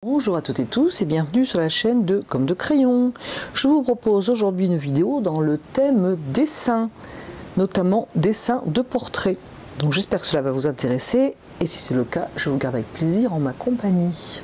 Bonjour à toutes et tous et bienvenue sur la chaîne de Comme de Crayon. Je vous propose aujourd'hui une vidéo dans le thème dessin, notamment dessin de portrait. Donc j'espère que cela va vous intéresser et si c'est le cas, je vous garde avec plaisir en ma compagnie.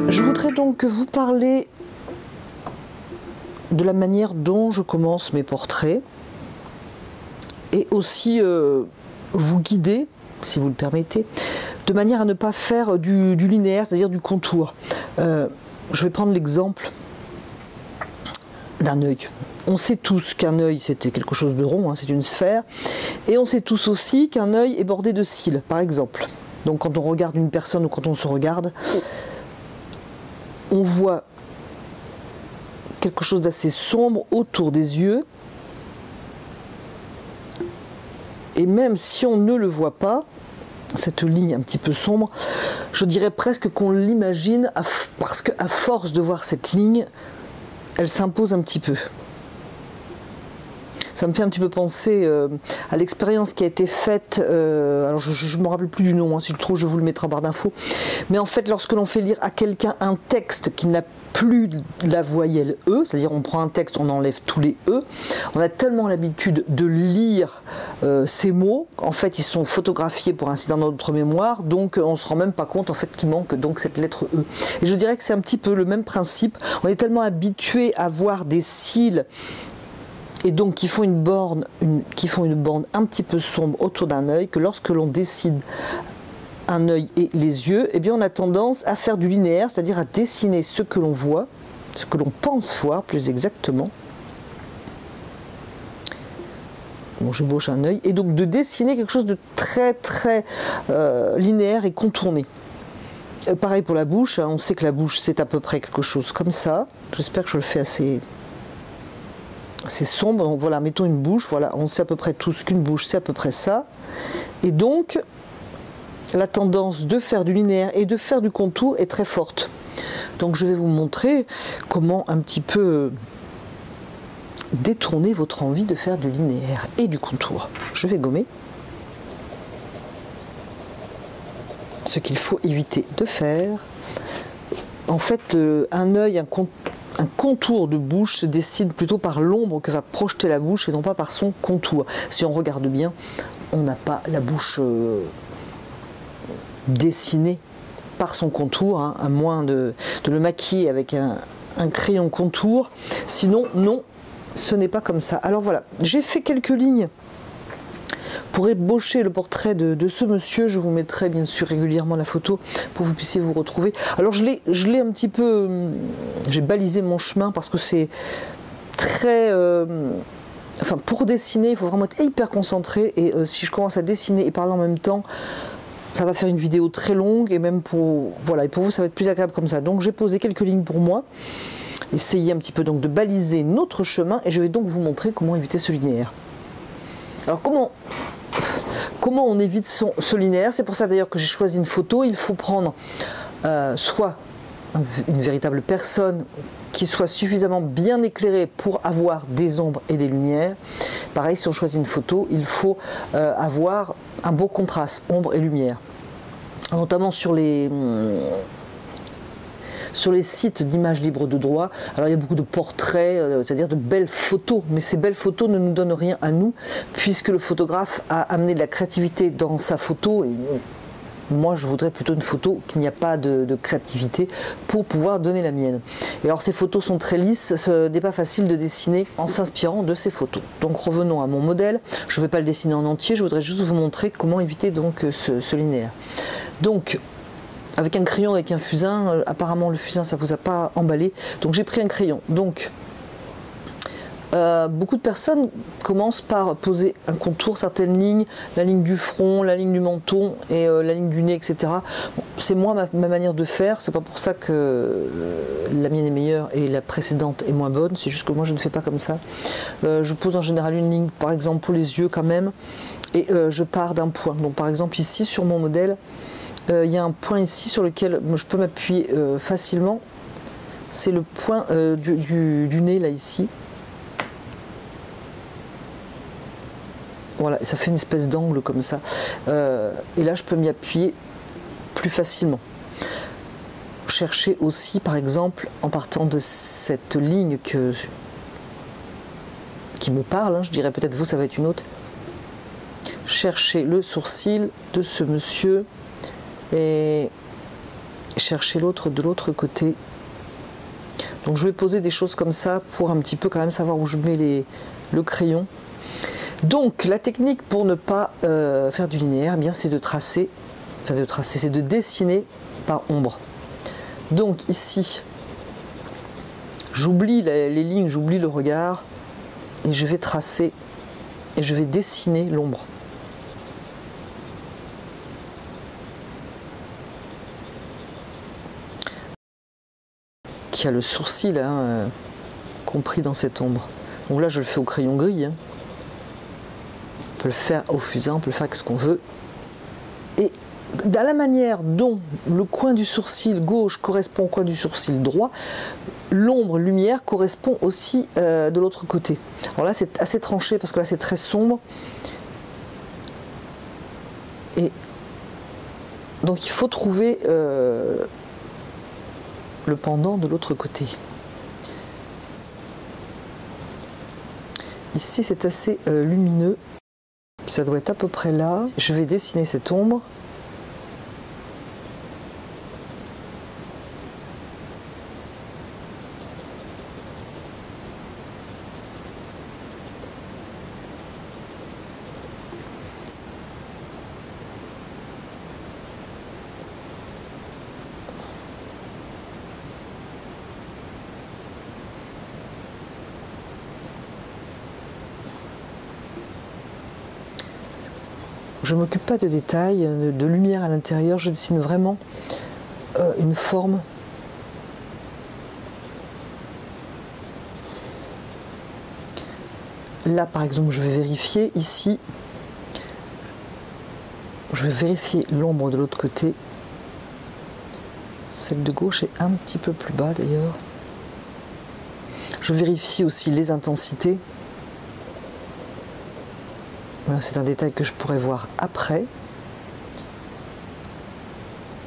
Je voudrais donc vous parler de la manière dont je commence mes portraits et aussi vous guider, si vous le permettez, de manière à ne pas faire du linéaire, c'est-à-dire du contour. Je vais prendre l'exemple d'un œil. On sait tous qu'un œil, c'était quelque chose de rond, hein, c'est une sphère, et on sait tous aussi qu'un œil est bordé de cils, par exemple. Donc quand on regarde une personne ou quand on se regarde, on voit quelque chose d'assez sombre autour des yeux. Et même si on ne le voit pas, cette ligne un petit peu sombre, je dirais presque qu'on l'imagine parce qu'à force de voir cette ligne, elle s'impose un petit peu. Ça me fait un petit peu penser à l'expérience qui a été faite, alors je ne me rappelle plus du nom, hein, si je le trouve je vous le mettrai en barre d'infos, mais en fait lorsque l'on fait lire à quelqu'un un texte qui n'a plus la voyelle E, c'est-à-dire on prend un texte, on enlève tous les E, on a tellement l'habitude de lire ces mots, en fait ils sont photographiés pour ainsi dire dans notre mémoire, donc on ne se rend même pas compte en fait qu'il manque donc cette lettre E. Et je dirais que c'est un petit peu le même principe, on est tellement habitué à voir des cils et donc qui font une borne un petit peu sombre autour d'un œil, que lorsque l'on dessine un œil et les yeux, eh bien on a tendance à faire du linéaire, c'est-à-dire à dessiner ce que l'on voit, ce que l'on pense voir plus exactement. Bon, je bouche un œil, et donc de dessiner quelque chose de très linéaire et contourné. Pareil pour la bouche, hein, on sait que la bouche c'est à peu près quelque chose comme ça. J'espère que je le fais assez sombre. Donc voilà, mettons une bouche, voilà, on sait à peu près tous qu'une bouche c'est à peu près ça. Et donc la tendance de faire du linéaire et de faire du contour est très forte. Donc je vais vous montrer comment un petit peu détourner votre envie de faire du linéaire et du contour. Je vais gommer. Ce qu'il faut éviter de faire. En fait, un œil, un contour de bouche se dessine plutôt par l'ombre que va projeter la bouche et non pas par son contour. Si on regarde bien, on n'a pas la bouche dessinée par son contour, hein, à moins de le maquiller avec un crayon contour. Sinon, non, ce n'est pas comme ça. Alors voilà, j'ai fait quelques lignes pour ébaucher le portrait de ce monsieur. Je vous mettrai bien sûr régulièrement la photo pour que vous puissiez vous retrouver. Alors je l'ai un petit peu, j'ai balisé mon chemin parce que c'est très, enfin pour dessiner il faut vraiment être hyper concentré, et si je commence à dessiner et parler en même temps, ça va faire une vidéo très longue, et même pour, voilà, et pour vous ça va être plus agréable comme ça. Donc j'ai posé quelques lignes pour moi, essayez un petit peu donc de baliser notre chemin, et je vais donc vous montrer comment éviter ce linéaire. Alors comment on évite ce linéaire? C'est pour ça d'ailleurs que j'ai choisi une photo. Il faut prendre soit une véritable personne qui soit suffisamment bien éclairée pour avoir des ombres et des lumières. Pareil, si on choisit une photo, il faut avoir un beau contraste, ombre et lumière. Notamment sur les sites d'images libres de droit, alors il y a beaucoup de portraits, c'est-à-dire de belles photos, mais ces belles photos ne nous donnent rien à nous, puisque le photographe a amené de la créativité dans sa photo, et moi je voudrais plutôt une photo qu'il n'y a pas de créativité pour pouvoir donner la mienne. Et alors ces photos sont très lisses, ce n'est pas facile de dessiner en s'inspirant de ces photos. Donc revenons à mon modèle, je ne vais pas le dessiner en entier, je voudrais juste vous montrer comment éviter donc ce linéaire. Donc avec un crayon, avec un fusain, apparemment le fusain ça vous a pas emballé, donc j'ai pris un crayon. Donc beaucoup de personnes commencent par poser un contour, certaines lignes, la ligne du front, la ligne du menton et la ligne du nez, etc. Bon, c'est moi ma manière de faire, c'est pas pour ça que la mienne est meilleure et la précédente est moins bonne, c'est juste que moi je ne fais pas comme ça. Je pose en général une ligne par exemple pour les yeux quand même, et je pars d'un point. Donc par exemple ici sur mon modèle, il y a un point ici sur lequel je peux m'appuyer facilement, c'est le point du nez là ici. Voilà, et ça fait une espèce d'angle comme ça. Et là, je peux m'y appuyer plus facilement. Chercher aussi, par exemple, en partant de cette ligne qui me parle, hein, je dirais peut-être vous, ça va être une autre. Chercher le sourcil de ce monsieur et chercher l'autre de l'autre côté. Donc je vais poser des choses comme ça pour un petit peu quand même savoir où je mets le crayon. Donc la technique pour ne pas faire du linéaire, eh bien c'est de tracer, c'est de dessiner par ombre. Donc ici, j'oublie les lignes, j'oublie le regard et je vais tracer et je vais dessiner l'ombre. Qui a le sourcil hein, compris dans cette ombre. Donc là je le fais au crayon gris. Hein. On peut le faire au fusain, on peut le faire avec ce qu'on veut. Et de la manière dont le coin du sourcil gauche correspond au coin du sourcil droit, l'ombre lumière correspond aussi de l'autre côté. Alors là c'est assez tranché parce que là c'est très sombre. Et donc il faut trouver le pendant de l'autre côté. Ici c'est assez lumineux, ça doit être à peu près là. Je vais dessiner cette ombre. Je ne m'occupe pas de détails, de lumière à l'intérieur, je dessine vraiment une forme. Là par exemple je vais vérifier ici, je vais vérifier l'ombre de l'autre côté. Celle de gauche est un petit peu plus bas d'ailleurs. Je vérifie aussi les intensités. Voilà, c'est un détail que je pourrais voir après.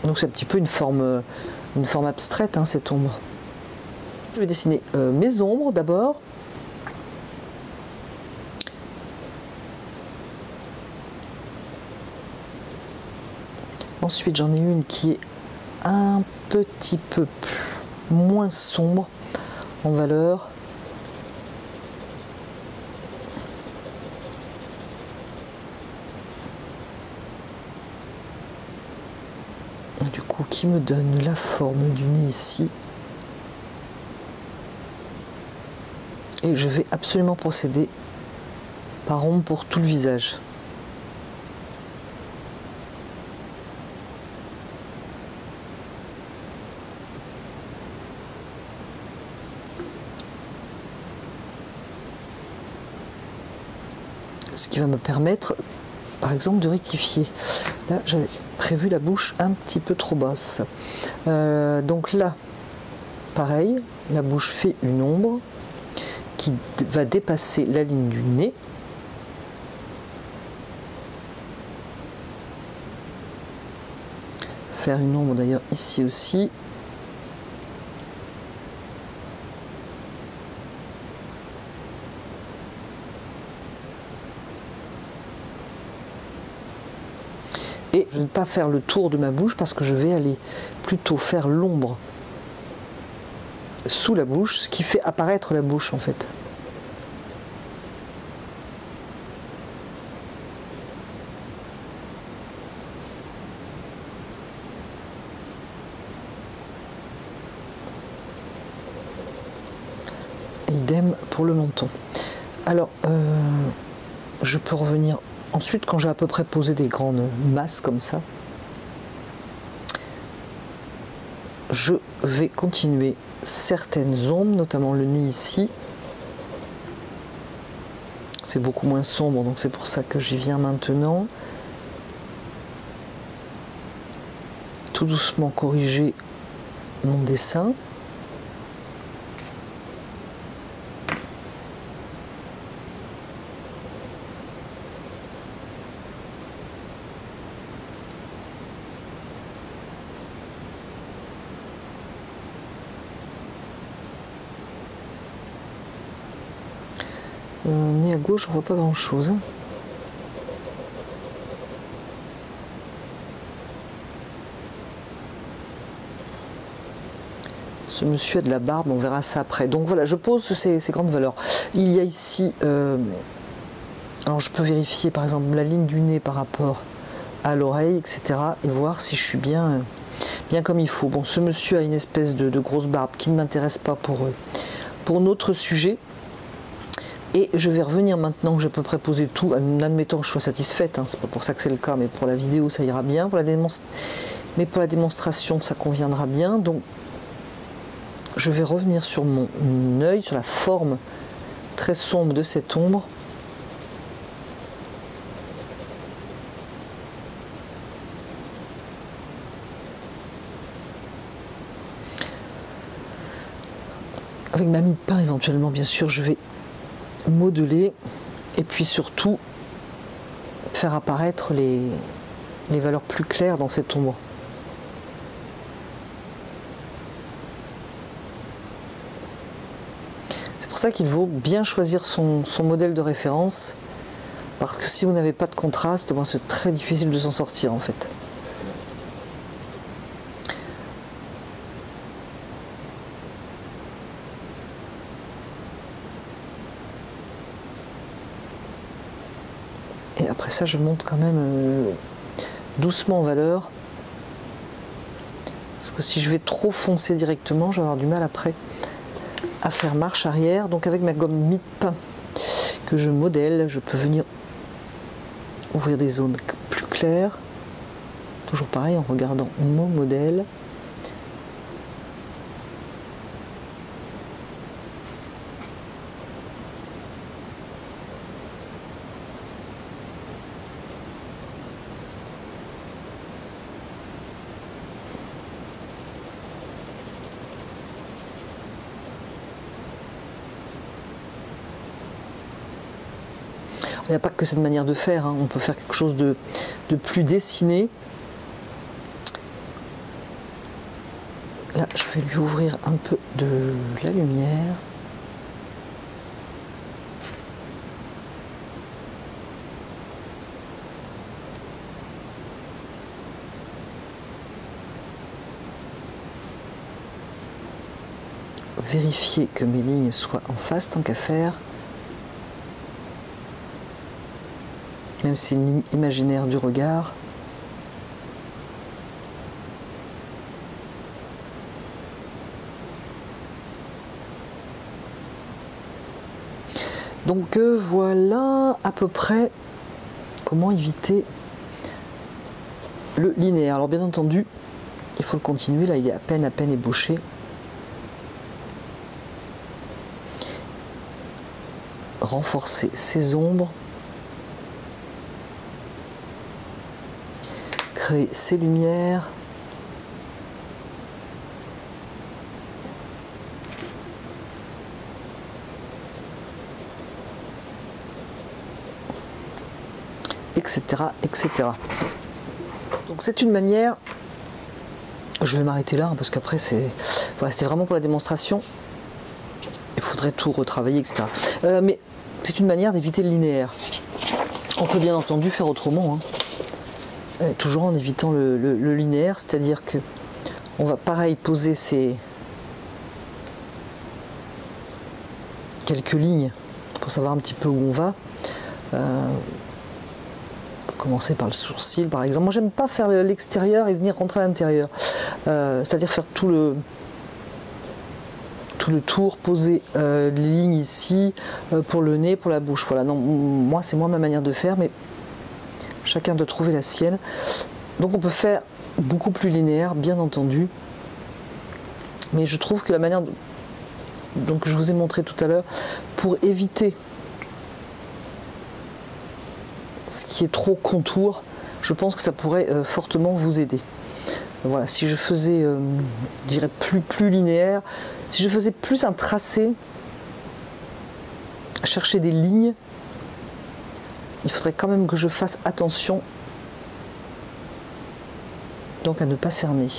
Donc c'est un petit peu une forme abstraite, hein, cette ombre. Je vais dessiner mes ombres d'abord. Ensuite j'en ai une qui est un petit peu moins sombre en valeur. Du coup, qui me donne la forme du nez ici. Et je vais absolument procéder par ombre pour tout le visage. Ce qui va me permettre, par exemple, de rectifier. Là, j'avais prévu la bouche un petit peu trop basse. Donc là, pareil, la bouche fait une ombre qui va dépasser la ligne du nez. Faire une ombre d'ailleurs ici aussi. Et je ne vais pas faire le tour de ma bouche parce que je vais aller plutôt faire l'ombre sous la bouche, ce qui fait apparaître la bouche en fait. Idem pour le menton. Alors, je peux revenir ensuite quand j'ai à peu près posé des grandes masses comme ça. Je vais continuer certaines ombres, notamment le nez ici. C'est beaucoup moins sombre, donc c'est pour ça que j'y viens maintenant. Tout doucement corriger mon dessin. Nez à gauche, on voit pas grand chose. Ce monsieur a de la barbe, on verra ça après. Donc voilà, je pose ces grandes valeurs. Il y a ici, alors je peux vérifier par exemple la ligne du nez par rapport à l'oreille, etc. et voir si je suis bien comme il faut. Bon, ce monsieur a une espèce de grosse barbe qui ne m'intéresse pas pour notre sujet. Et je vais revenir maintenant que j'ai à peu près posé tout, en admettant que je sois satisfaite, hein, c'est pas pour ça que c'est le cas, mais pour la vidéo ça ira bien, mais pour la démonstration ça conviendra bien. Donc je vais revenir sur mon œil, sur la forme très sombre de cette ombre. Avec ma mie de pain éventuellement, bien sûr, je vais modeler et puis surtout faire apparaître les valeurs plus claires dans cette ombre. C'est pour ça qu'il vaut bien choisir son modèle de référence, parce que si vous n'avez pas de contraste, bon, c'est très difficile de s'en sortir en fait. Et après ça, je monte quand même doucement en valeur. Parce que si je vais trop foncer directement, je vais avoir du mal après à faire marche arrière. Donc avec ma gomme mie de pain que je modèle, je peux venir ouvrir des zones plus claires. Toujours pareil en regardant mon modèle. Il n'y a pas que cette manière de faire, hein. On peut faire quelque chose de plus dessiné. Là, je vais lui ouvrir un peu de la lumière. Vérifier que mes lignes soient en face tant qu'à faire. Même si c'est une ligne imaginaire du regard. Donc voilà à peu près comment éviter le linéaire. Alors bien entendu, il faut le continuer, là il est à peine ébauché. Renforcer ces ombres. Créer ces lumières. Etc. etc. Donc c'est une manière. Je vais m'arrêter là hein, parce qu'après c'est. Voilà, c'était vraiment pour la démonstration. Il faudrait tout retravailler, etc. Mais c'est une manière d'éviter le linéaire. On peut bien entendu faire autrement. Hein. Toujours en évitant le linéaire, c'est-à-dire que on va pareil poser ces quelques lignes pour savoir un petit peu où on va. Commencer par le sourcil par exemple. Moi j'aime pas faire l'extérieur et venir rentrer à l'intérieur, c'est-à-dire faire tout le tour, poser les lignes ici pour le nez, pour la bouche. Voilà, non, moi c'est ma manière de faire, mais chacun doit trouver la sienne. Donc on peut faire beaucoup plus linéaire, bien entendu. Mais je trouve que la manière donc je vous ai montré tout à l'heure, pour éviter ce qui est trop contour, je pense que ça pourrait fortement vous aider. Voilà, si je faisais, je dirais plus linéaire, si je faisais plus un tracé, chercher des lignes, il faudrait quand même que je fasse attention donc à ne pas cerner.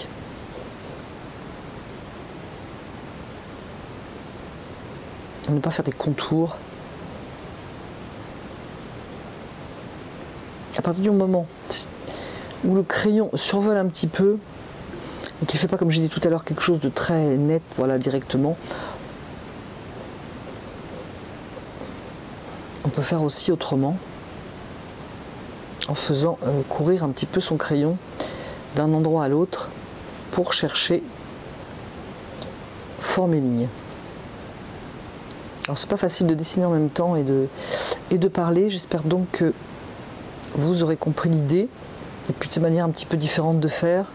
À ne pas faire des contours. partir du moment où le crayon survole un petit peu, et qu'il ne fait pas, comme j'ai dit tout à l'heure, quelque chose de très net, voilà, directement, on peut faire aussi autrement, en faisant courir un petit peu son crayon d'un endroit à l'autre pour chercher forme et ligne. Alors c'est pas facile de dessiner en même temps et de parler, j'espère donc que vous aurez compris l'idée, et puis de cette manière un petit peu différente de faire.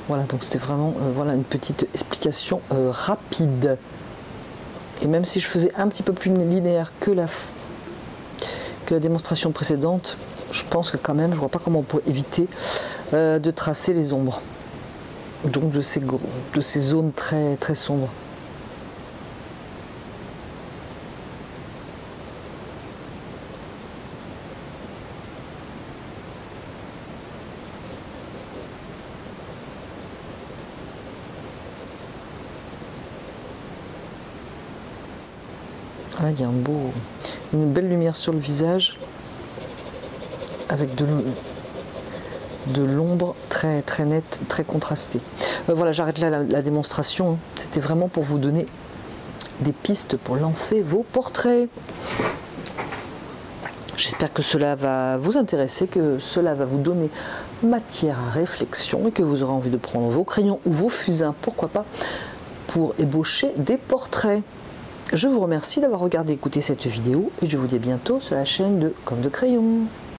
Voilà, donc c'était vraiment voilà, une petite explication rapide. Et même si je faisais un petit peu plus linéaire que la démonstration précédente, je pense que quand même, je vois pas comment on peut éviter de tracer les ombres. Donc de ces zones très, très sombres. Là, il y a une belle lumière sur le visage avec de l'ombre très très nette, très contrastée. Voilà, j'arrête là la démonstration. C'était vraiment pour vous donner des pistes pour lancer vos portraits. J'espère que cela va vous intéresser, que cela va vous donner matière à réflexion et que vous aurez envie de prendre vos crayons ou vos fusains, pourquoi pas, pour ébaucher des portraits. Je vous remercie d'avoir regardé et écouté cette vidéo et je vous dis à bientôt sur la chaîne de Comme de Crayon.